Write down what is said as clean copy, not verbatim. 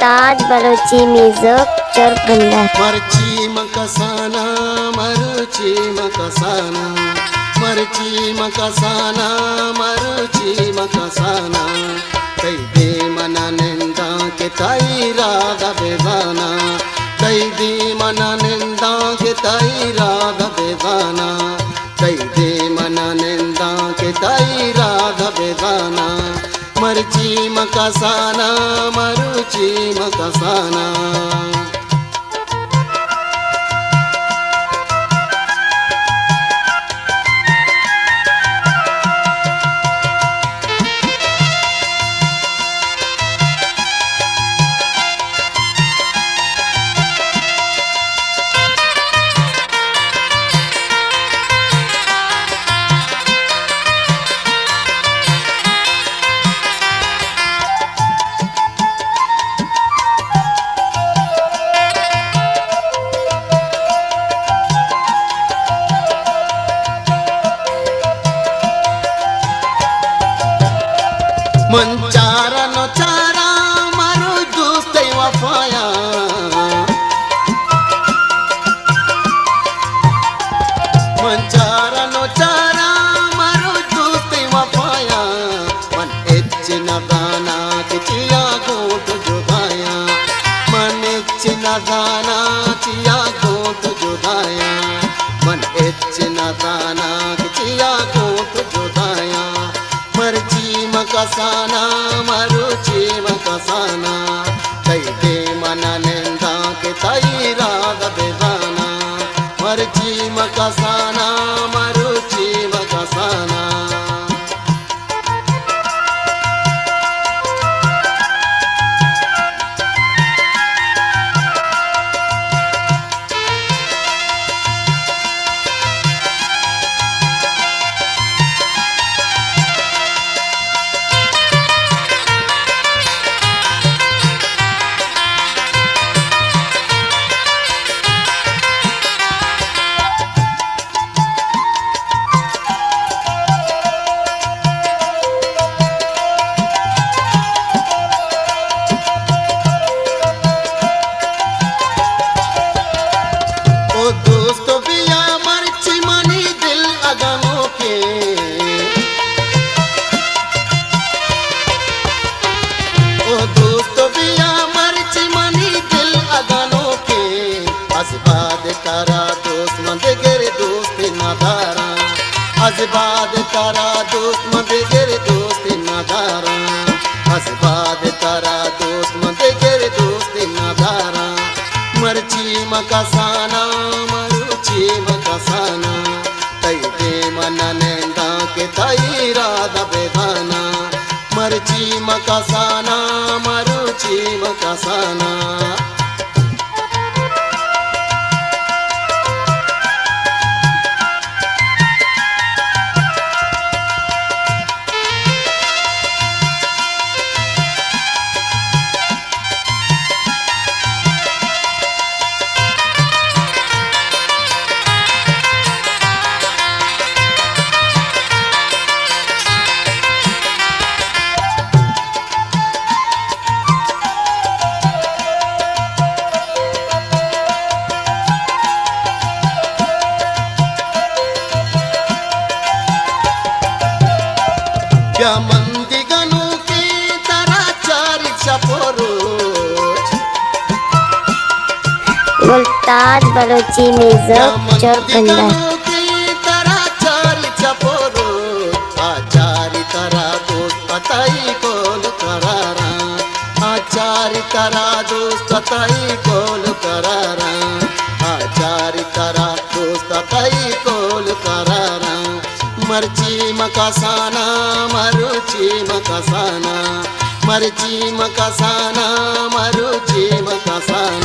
मुल्ताज Balochi music चोरबंदर। मरची मकसाना मरुची मकसाना मरची मकसाना मरुची मकसाना कई दे मना निंदा के ताई राधा बेदाना कई दे मना निंदा के ताई राधा बेदाना कई दे मना निंदा के ताई राधा बेदाना मरची मकसाना मरुची मकसाना। मंचारा नो चारा मारो दोस्त वफाया मंचारा नो चारा मारो दोस्त वफाया मन इच्छा दाना चिया गोट जुदाया मन इच्छा दाना चिया गोट जुदाया मन इच्छा दाना चिया गोट जुदाया मरची मकसाना मरुची मकसाना कई दे मना निंदा के ताई राधा बेदाना मरची मकसाना मरुची मकसाना। हसबाद तारा दोस्त मंदे गेरे दोस्त नादारा हसबाद तारा दोस्त मंदे गेरे दोस्त नादारा मरची मकसाना मरुची मकसाना कई दे मना निंदा के ताई राधा बेदाना मरची मकसाना मरुची मकसाना। क्या मंदी गनु की तरह चार चपोरोच मुल्ताज बलोची म्यूजिक चोरबंदर। आचारी तरह दोस्त पताई कोल करारा आचारी तरह दोस्त पताई कोल करारा आचारी तरह दोस्त पताई कोल करारा मरची मकसाना मरुची मकसाना मरची मकसाना मरुची मकसाना।